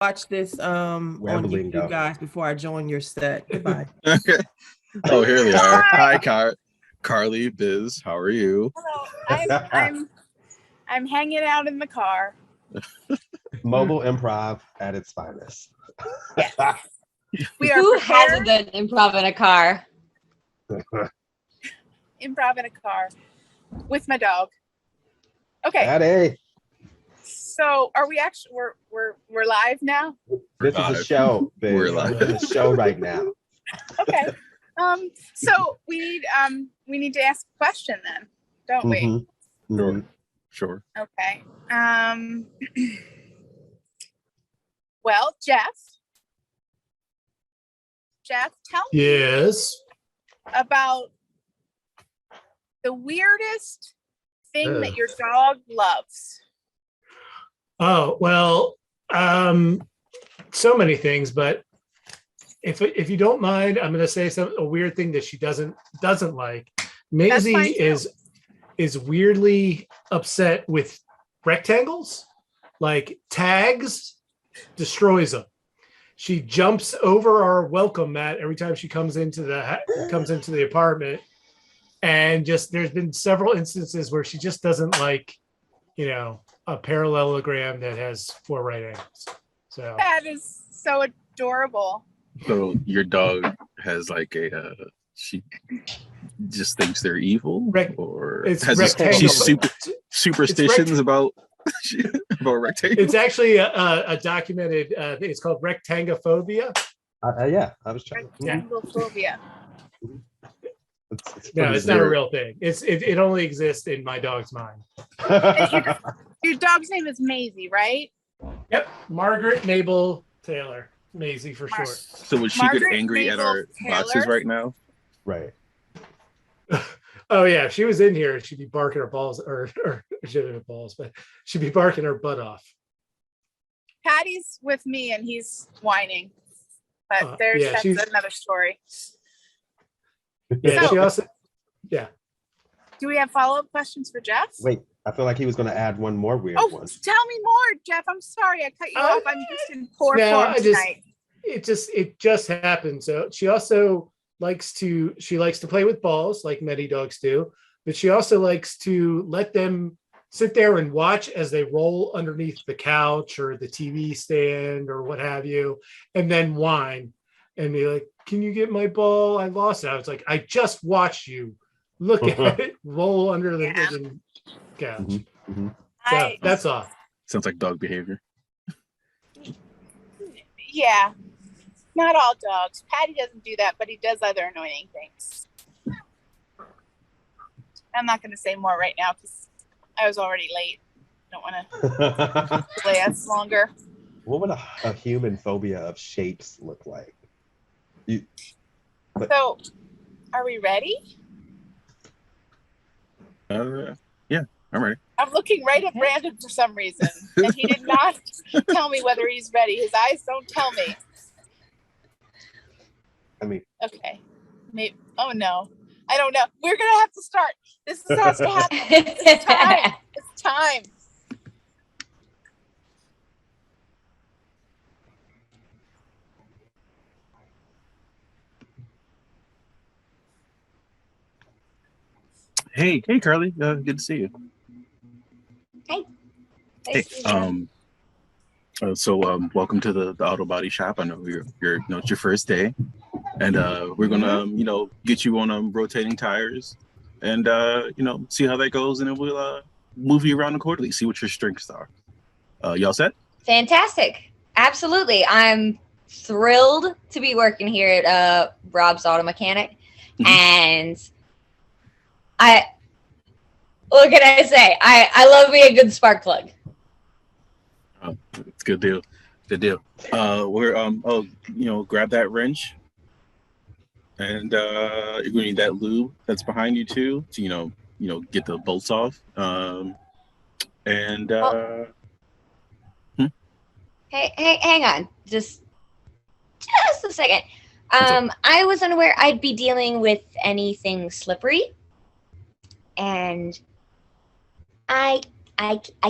watch this on Rambling YouTube, dog. guys, before I join your set. Goodbye. Okay. Oh, here they are. Hi, Carly, Biz. How are you? Hello. I'm hanging out in the car. Mobile improv at its finest. Yes. We are Who prepared. hasn't done improv in a car? Improv in a car with my dog. Okay. Daddy. So are we actually we're live now? This is a show, babe. We're live. We're in a show right now. Okay. So we need to ask a question then, don't we? Mhm. Sure. Okay. Well, Jeff, tell me Yes. about the weirdest thing that your dog loves. Oh, well, so many things, but if you don't mind, I'm going to say a weird thing that she doesn't like. Maisie is weirdly upset with rectangles, like tags, destroys them. She jumps over our welcome mat every time she comes into the apartment, and just there's been several instances where she just doesn't like, a parallelogram that has 4 right angles. So that is so adorable. So your dog has like she just thinks they're evil, or it's has rectangle. she's superstitions about rectangles. It's actually a documented. It's called rectangophobia. Yeah, I was trying. Rectangophobia. No, it's not a real thing. It only exists in my dog's mind. Your dog's name is Maisie, right? Yep, Margaret Mabel Taylor, Maisie for short. So would she get angry at our boxes right now? Right. Oh yeah, if she was in here, she'd be barking her balls, or she didn't have balls, but she'd be barking her butt off. Patty's with me and he's whining, but that's another story. Yeah, she also. Yeah. Do we have follow-up questions for Jeff? Wait, I feel like he was going to add one more weird one. Tell me more, Jeff. I'm sorry I cut you off. I'm just in poor form tonight. It just happened. So she also likes to play with balls like many dogs do, but she also likes to let them sit there and watch as they roll underneath the couch or the TV stand or what have you, and then whine and be like, "Can you get my ball? I lost it." I was like, "I just watched you look at it roll under the couch." Mm-hmm. So that's all. Sounds like dog behavior. Yeah. Not all dogs. Patty doesn't do that, but he does other annoying things. I'm not going to say more right now because I was already late. Don't want to delay us longer. What would a human phobia of shapes look like? So, are we ready? Yeah, I'm ready. I'm looking right at Brandon for some reason, and he did not tell me whether he's ready. His eyes don't tell me. Okay. Maybe. Oh no, I don't know. We're gonna have to start. This has to happen. It's time. It's time. Hey, Carly. Good to see you. Hey. So welcome to the auto body shop. I know it's your first day, and we're gonna get you on rotating tires, and see how that goes, and then we'll move you around accordingly. See what your strengths are. Y'all set? Fantastic. Absolutely. I'm thrilled to be working here at Rob's Auto Mechanic, and what can I say? I love me a good spark plug. Oh, it's a good deal. Good deal. We're grab that wrench, and you're gonna need that lube that's behind you too to get the bolts off. Hey, hang on, just a second. I was unaware I'd be dealing with anything slippery, and I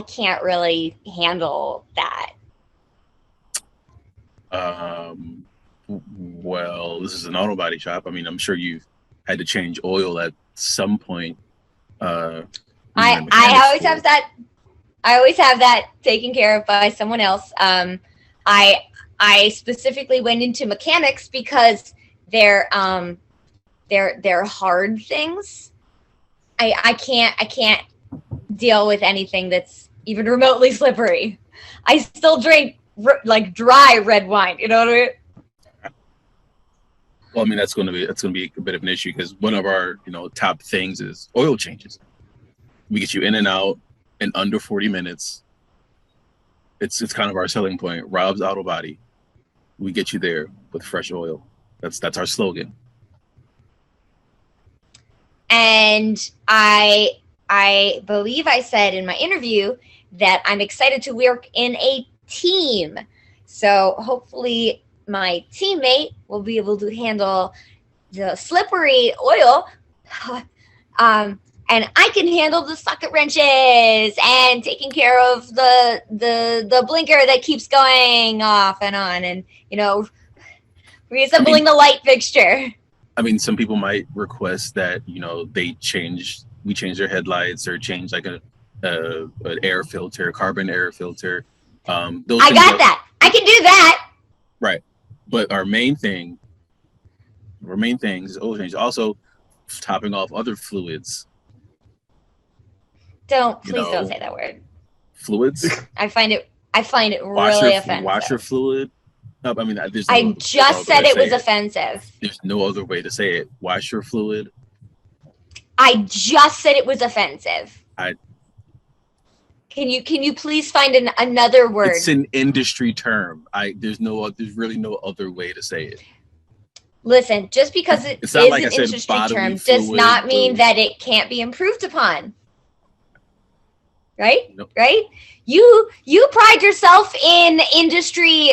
can't really handle that. Well, this is an auto body shop. I mean, I'm sure you've had to change oil at some point. I always have that. I always have that taken care of by someone else. I specifically went into mechanics because they're hard things. I can't deal with anything that's even remotely slippery. I still drink like dry red wine. You know what I mean? Well, I mean that's going to be a bit of an issue because one of our top things is oil changes. We get you in and out in under 40 minutes. It's kind of our selling point. Rob's Auto Body. We get you there with fresh oil. That's our slogan. And I believe I said in my interview that I'm excited to work in a team. So hopefully my teammate will be able to handle the slippery oil. And I can handle the socket wrenches and taking care of the blinker that keeps going off and on, and reassembling the light fixture. I mean, some people might request that we change their headlights or change like an air filter, carbon air filter. I got that. I can do that. Right, but our main thing is oil change. Also, topping off other fluids. Please don't say that word. Fluids. I find it really offensive. Washer fluid. No, I mean, I just said it was offensive. There's no other way to say it. Washer fluid. I just said it was offensive. Can you please find another word? It's an industry term. There's really no other way to say it. Listen, just because it is an industry term does not mean that it can't be improved upon. Right? Nope. Right? You pride yourself in industry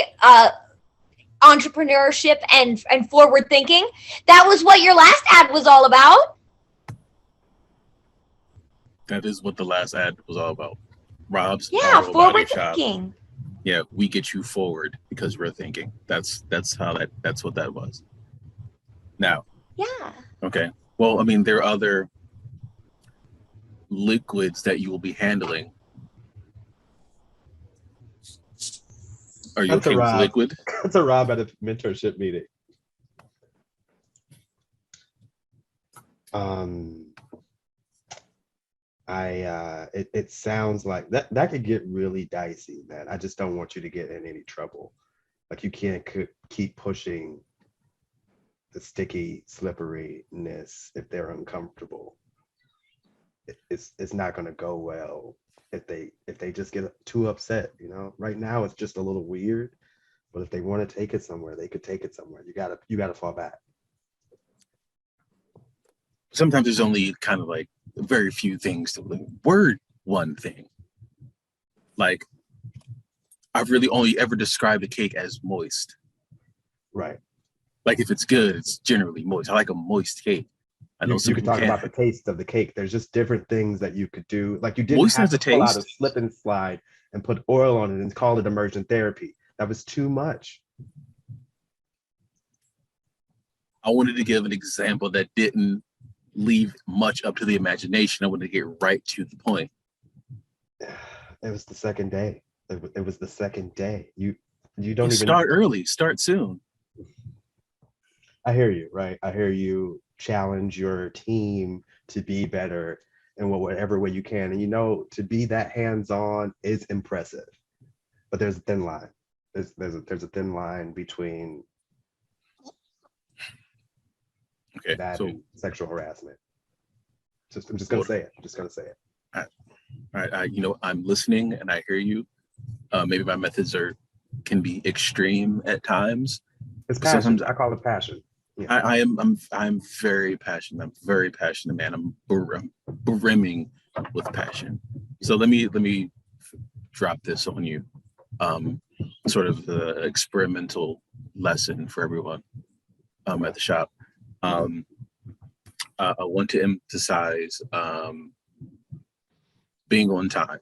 entrepreneurship and forward thinking. That was what your last ad was all about. That is what the last ad was all about. Rob's forward thinking. Yeah, we get you forward because we're thinking. That's what that was. Now. Yeah. Okay. Well, I mean, there are other liquids that you will be handling. Are you okay with liquid? That's a Rob at a mentorship meeting. It sounds like that could get really dicey, man. I just don't want you to get in any trouble. Like you can't keep pushing the sticky slipperiness if they're uncomfortable. It's not going to go well if they just get too upset. Right now it's just a little weird, but if they want to take it somewhere, they could take it somewhere. You gotta fall back. Sometimes there's only kind of like very few things to word one thing. Like I've really only ever described a cake as moist. Right. Like if it's good, it's generally moist. I like a moist cake. I know you could talk about the taste of the cake. There's just different things that you could do. Like you didn't moist have to pull out taste. a slip and slide and put oil on it and call it immersion therapy. That was too much. I wanted to give an example that didn't leave much up to the imagination. I wanted to get right to the point. It was the second day. It was the second day. You don't even start early, start soon. I hear you, right? I hear you challenge your team to be better in whatever way you can. And to be that hands-on is impressive. But there's a thin line. There's a thin line between that and sexual harassment. I'm just gonna say it. All right. I'm listening and I hear you. Maybe my methods can be extreme at times. It's passion. Sometimes I call it passion. Yeah. I'm very passionate. I'm very passionate, man. I'm brimming with passion. So let me drop this on you. Sort of the experimental lesson for everyone at the shop. I want to emphasize being on time.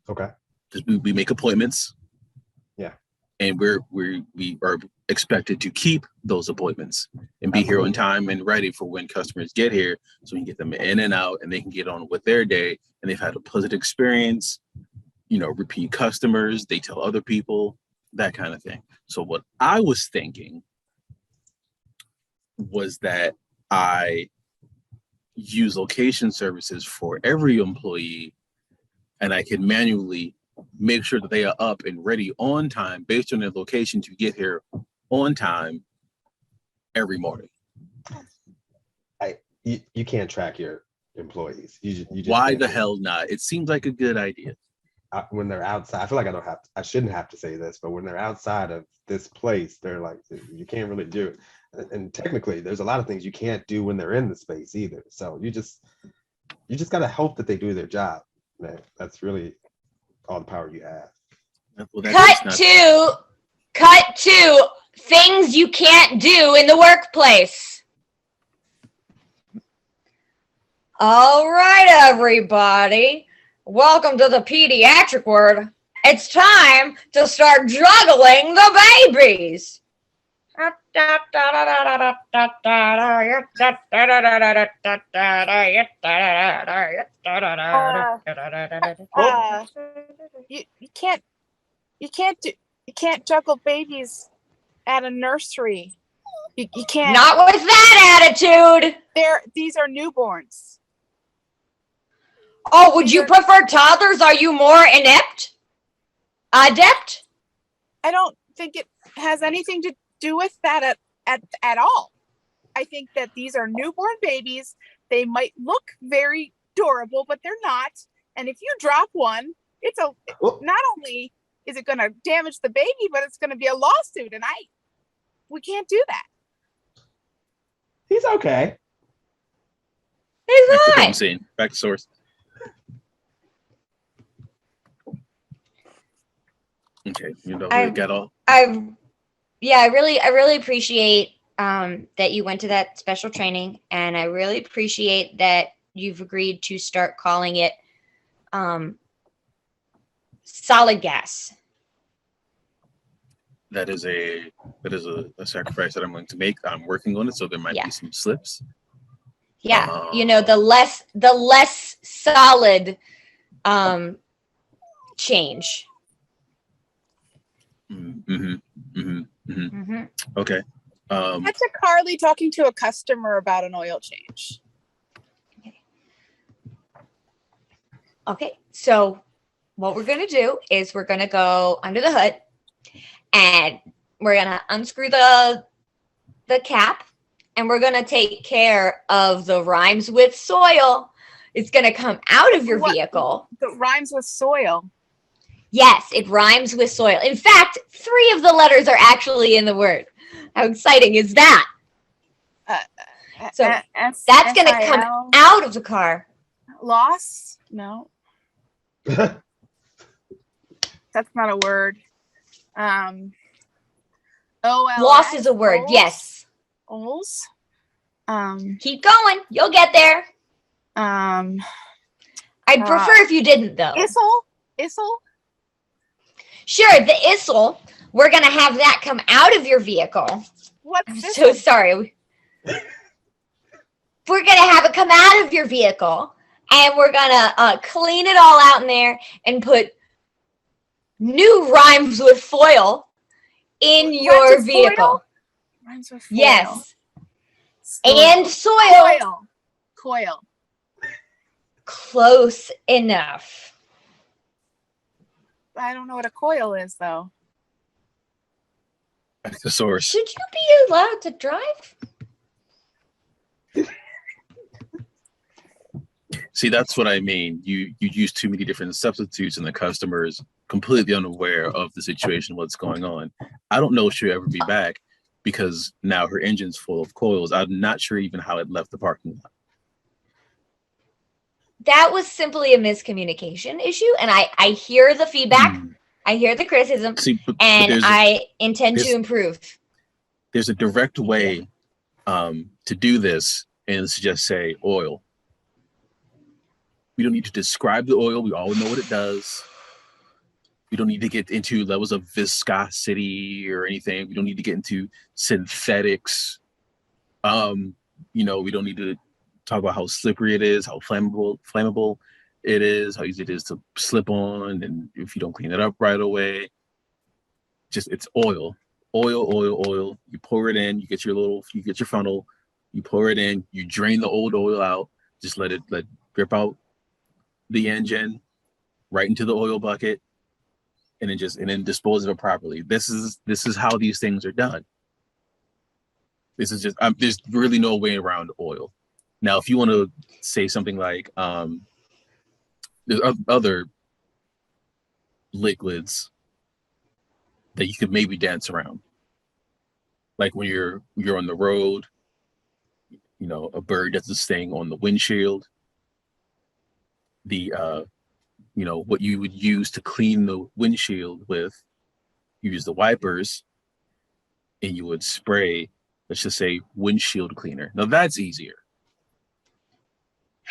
Okay. Because we make appointments. Yeah. and we are expected to keep those appointments and be here on time and ready for when customers get here, so we can get them in and out and they can get on with their day and they've had a pleasant experience, repeat customers, they tell other people, that kind of thing. So what I was thinking was that I use location services for every employee, and I can manually make sure that they are up and ready on time based on their location to get here on time every morning. You can't track your employees. You just Why can't the do it. hell not? It seems like a good idea. When they're outside, I feel like I shouldn't have to say this, but when they're outside of this place, they're like, you can't really do it. And technically, there's a lot of things you can't do when they're in the space either. So you just got to hope that they do their job, man. That's really all the power you have. Well, that is Cut to things you can't do in the workplace. All right, everybody. Welcome to the pediatric ward. It's time to start juggling the babies. You can't juggle babies at a nursery. You can't. Not with that attitude. These are newborns. Oh, would you prefer toddlers? Are you more inept? Adept? I don't think it has anything to do with that at all. I think that these are newborn babies. They might look very adorable, but they're not. And if you drop one, not only is it going to damage the baby, but it's going to be a lawsuit. And we can't do that. He's okay. He's Back to fine. I'm saying. Back to source. Okay, we got all. I really appreciate that you went to that special training, and I really appreciate that you've agreed to start calling it solid gas. That is a sacrifice that I'm going to make. I'm working on it, so there might be some slips. Yeah, the less solid change. Okay. That's a Carly talking to a customer about an oil change. Okay, so what we're going to do is we're going to go under the hood, and we're going to unscrew the cap, and we're going to take care of the rhymes with soil. It's going to come out of your vehicle. The rhymes with soil. Yes, it rhymes with soil. In fact, 3 of the letters are actually in the word. How exciting is that? So that's going to come out of the car. Loss? No. That's not a word. Loss is a word. Ols? Yes. Ols. Keep going. You'll get there. I'd prefer if you didn't, though. Issel. Sure, the issel. We're gonna have that come out of your vehicle. What's this? So sorry. We're gonna have it come out of your vehicle, and we're gonna clean it all out in there and put new rhymes with foil in your vehicle. Rhymes with foil. Yes. Soil. And soil. Coil. Close enough. I don't know what a coil is, though. Back to source. Should you be allowed to drive? See, that's what I mean. You use too many different substitutes, and the customer is completely unaware of the situation, what's going on. I don't know if she'll ever be back because now her engine's full of coils. I'm not sure even how it left the parking lot. That was simply a miscommunication issue, and I hear the feedback, I hear the criticism, and I intend to improve. There's a direct way to do this, and it's just say oil. We don't need to describe the oil. We all know what it does. We don't need to get into levels of viscosity or anything. We don't need to get into synthetics. We don't need to talk about how slippery it is, how flammable it is, how easy it is to slip on, and if you don't clean it up right away. Just it's oil. You pour it in, you get your funnel, you pour it in, you drain the old oil out, just let drip out the engine right into the oil bucket, and then dispose of it properly. This is how these things are done. This is just there's really no way around oil. Now, if you want to say something like there's other liquids that you could maybe dance around, like when you're on the road, a bird that's staying on the windshield, the what you would use to clean the windshield with, you use the wipers and you would spray, let's just say, windshield cleaner. Now that's easier,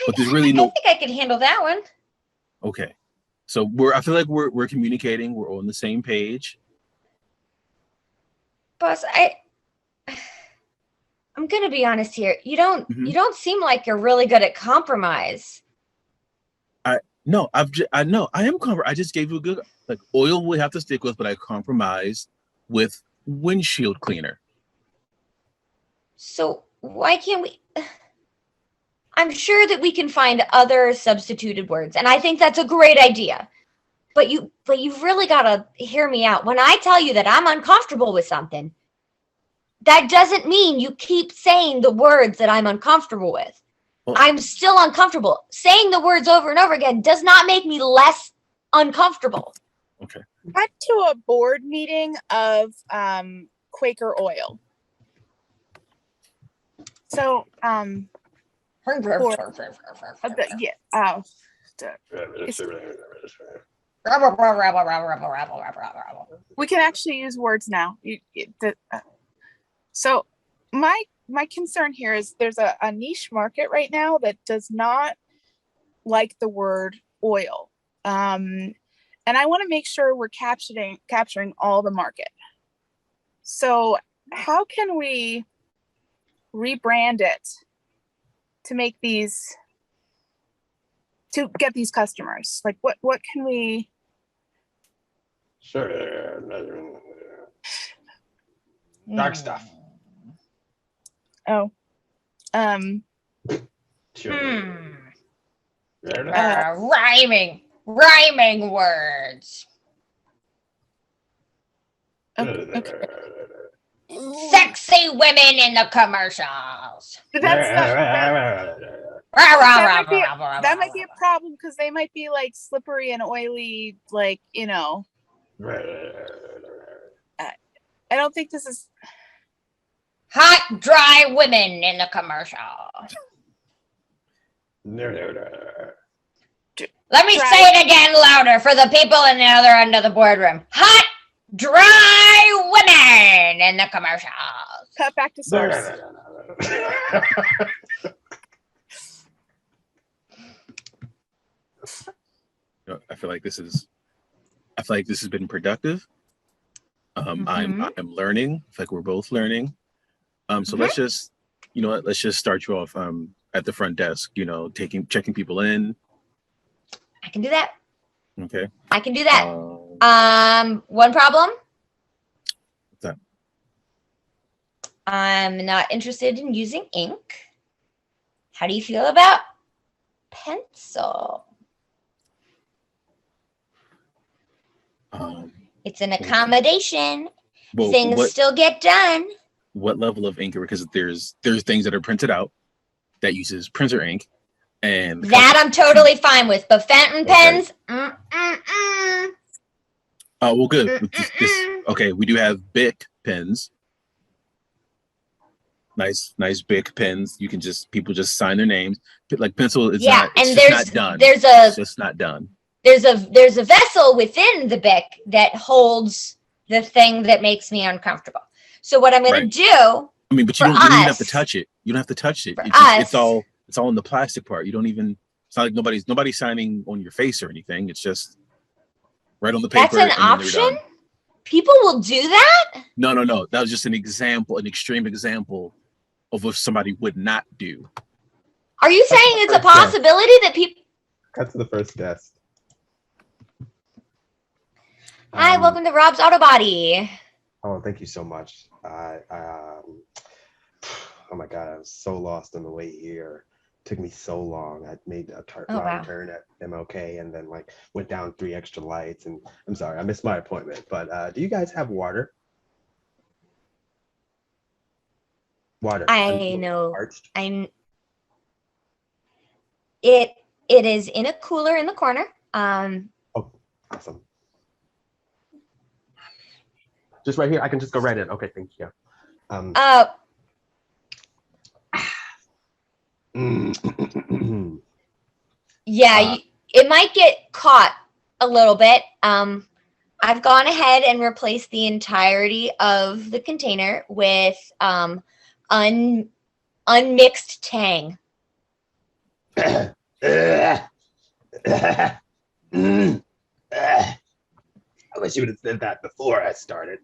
but there's really I think I could handle that one. Okay, so I feel like we're communicating, we're on the same page. Boss, I'm gonna be honest here. You don't seem like you're really good at compromise. I am I just gave you a good, like, oil we have to stick with, but I compromised with windshield cleaner. So why can't we? I'm sure that we can find other substituted words, and I think that's a great idea. But you've really got to hear me out. When I tell you that I'm uncomfortable with something, that doesn't mean you keep saying the words that I'm uncomfortable with. Well, I'm still uncomfortable. Saying the words over and over again does not make me less uncomfortable. Okay. Back to a board meeting of Quaker Oil. So, we can actually use words now. So my concern here is there's a niche market right now that does not like the word oil. And I want to make sure we're capturing all the market. So how can we rebrand it to make to get these customers? Like what can we? Sure. Dark stuff. Oh. Sure. Rhyming words. Okay. Sexy women in the commercials. That might be a problem because they might be like slippery and oily, like, I don't think this is hot, dry women in the commercial. Let me say it again louder for the people in the other end of the boardroom. Hot, dry women in the commercials. Cut back to source. I feel like this has been productive. I'm learning. I feel like we're both learning. So let's just, let's just start you off at the front desk, checking people in. I can do that. Okay. I can do that. One problem. What's that? I'm not interested in using ink. How do you feel about pencil? It's an accommodation. Well, things still get done. What level of ink? Because there's things that are printed out that uses printer ink, and that I'm totally fine with. But fountain pens, Oh, well, good. Okay, we do have Bic pens. Nice Bic pens. You can people just sign their names. Like pencil is not. It's just not done. It's just not done. There's a vessel within the Bic that holds the thing that makes me uncomfortable. So what I'm going to do. I mean, but you don't even have to touch it. You don't have to touch it. It's all in the plastic part. You don't even. It's not like nobody's signing on your face or anything. It's just. right on the paper. That's an and then they're option? done. People will do that? No. That was just an example, an extreme example of what somebody would not do. Are you saying it's a possibility that people... Cut to the first guest. Hi, welcome to Rob's Auto Body. Oh, thank you so much. Oh my God, I was so lost on the way here. It took me so long. I made a wrong turn at MLK and then like went down 3 extra lights. And I'm sorry, I missed my appointment. But do you guys have water? Water. I know. Parched. It is in a cooler in the corner. Oh, awesome. Just right here. I can just go right in. Okay, thank you. Yeah, it might get caught a little bit. I've gone ahead and replaced the entirety of the container with unmixed Tang. I wish you would have said that before I started.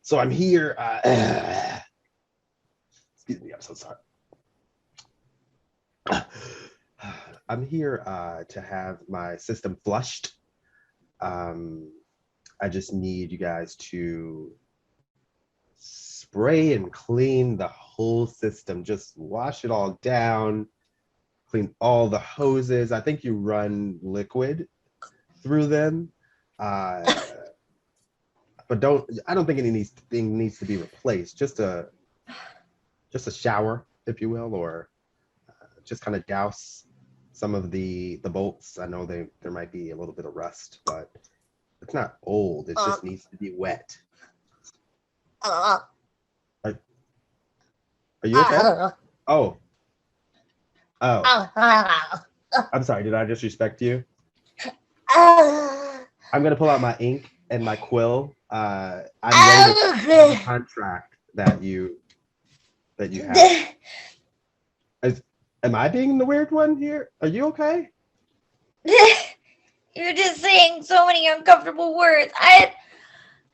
So I'm here. Excuse me, I'm so sorry. I'm here to have my system flushed. I just need you guys to spray and clean the whole system. Just wash it all down, clean all the hoses. I think you run liquid through them. But I don't think anything needs to be replaced. Just a shower, if you will, or just kind of douse some of the bolts. I know there might be a little bit of rust, but it's not old. It just needs to be wet. Are you okay? Oh. I'm sorry. Did I disrespect you? I'm gonna pull out my ink and my quill. I'm ready to the contract that you have. Am I being the weird one here? Are you okay? You're just saying so many uncomfortable words. I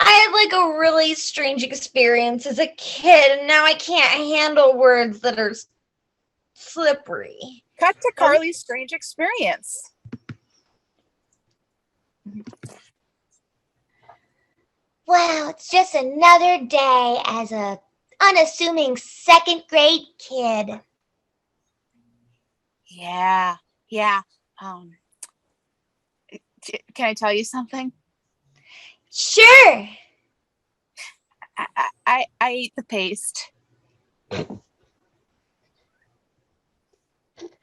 had like a really strange experience as a kid, and now I can't handle words that are slippery. Cut to Carly's strange experience. Well, it's just another day as a unassuming 2nd grade kid. Yeah. Can I tell you something? Sure. I ate the paste. You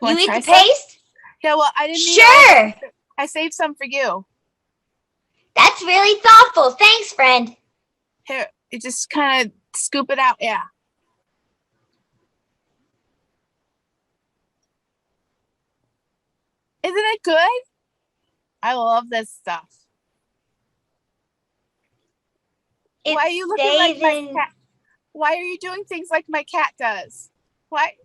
eat the paste? Yeah, well, I didn't. Sure. I saved some for you. That's really thoughtful. Thanks, friend. Here, you just kind of scoop it out. Yeah. Isn't it good? I love this stuff. Why are you looking like my cat? Why are you doing things like my cat does? Why?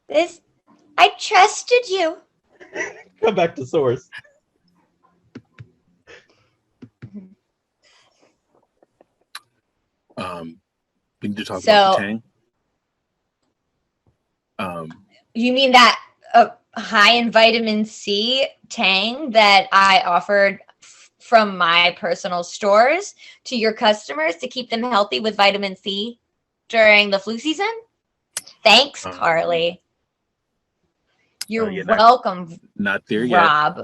I trusted you. Come back to source. We need to talk about the Tang. You mean that high in vitamin C Tang that I offered from my personal stores to your customers to keep them healthy with vitamin C during the flu season? Thanks, Carly. You're welcome. Not there yet. Rob.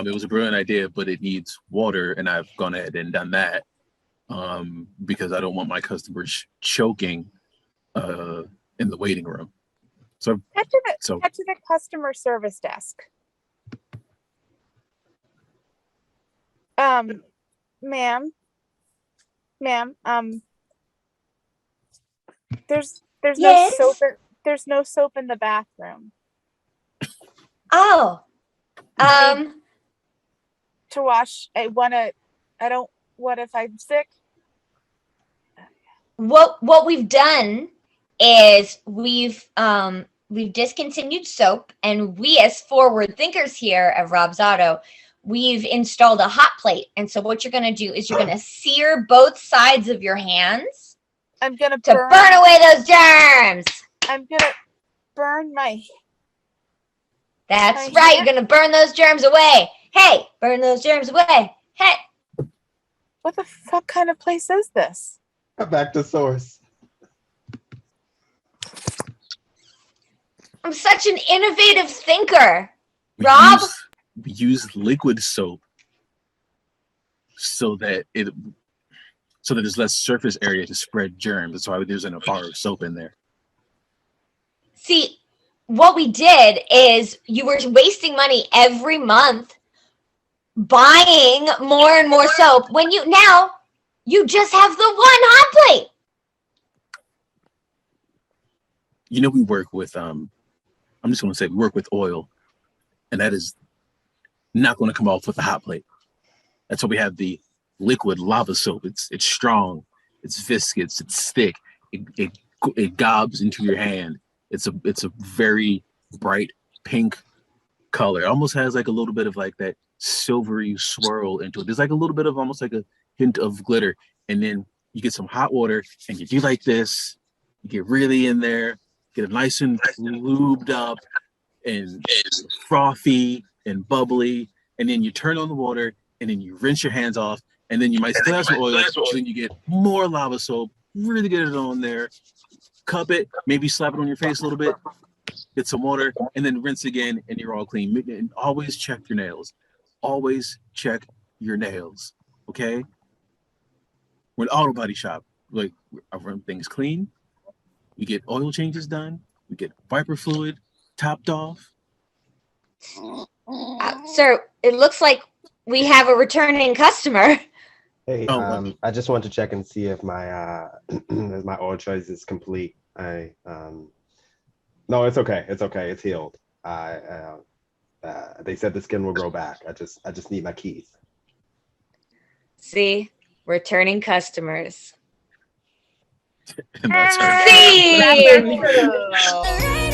It was a brilliant idea, but it needs water, and I've gone ahead and done that because I don't want my customers choking in the waiting room. So head to the customer service desk. Ma'am, there's Yes? no soap. There's no soap in the bathroom. Oh. To wash. What if I'm sick? What we've done is we've we've discontinued soap, and we, as forward thinkers here at Rob's Auto, we've installed a hot plate. And so what you're going to do is you're going to sear both sides of your hands I'm gonna to burn away those germs. I'm gonna burn my. That's My right. hand? You're going to burn those germs away. Hey, burn those germs away. Hey. What the fuck kind of place is this? Back to source. I'm such an innovative thinker. We Rob? we use liquid soap so that there's less surface area to spread germs. That's why there's a bar of soap in there. See, what we did is you were wasting money every month buying more and more soap when you just have the one hot plate. You know, we work with I'm just going to say we work with oil, and that is not going to come off with a hot plate. That's why we have the liquid lava soap. It's strong, it's viscous, it's thick. It gobs into your hand. It's a very bright pink color. It almost has like a little bit of like that silvery swirl into it. There's like a little bit of almost like a hint of glitter, and then you get some hot water and you do like this. You get really in there, get it nice and lubed up and frothy and bubbly, and then you turn on the water and then you rinse your hands off, and then you might still have some oil, so then you get more lava soap, really get it on there, cup it, maybe slap it on your face a little bit, get some water, and then rinse again, and you're all clean. And always check your nails. Always check your nails, okay? We're an auto body shop. Like, I run things clean. We get oil changes done. We get viper fluid topped off. Sir, it looks like we have a returning customer. Hey, Oh, I just want to check and see if my if my oil choice is complete. No, it's okay. It's okay. It's healed. They said the skin will grow back. I just need my keys. Returning customers. And that's her. See? That's our-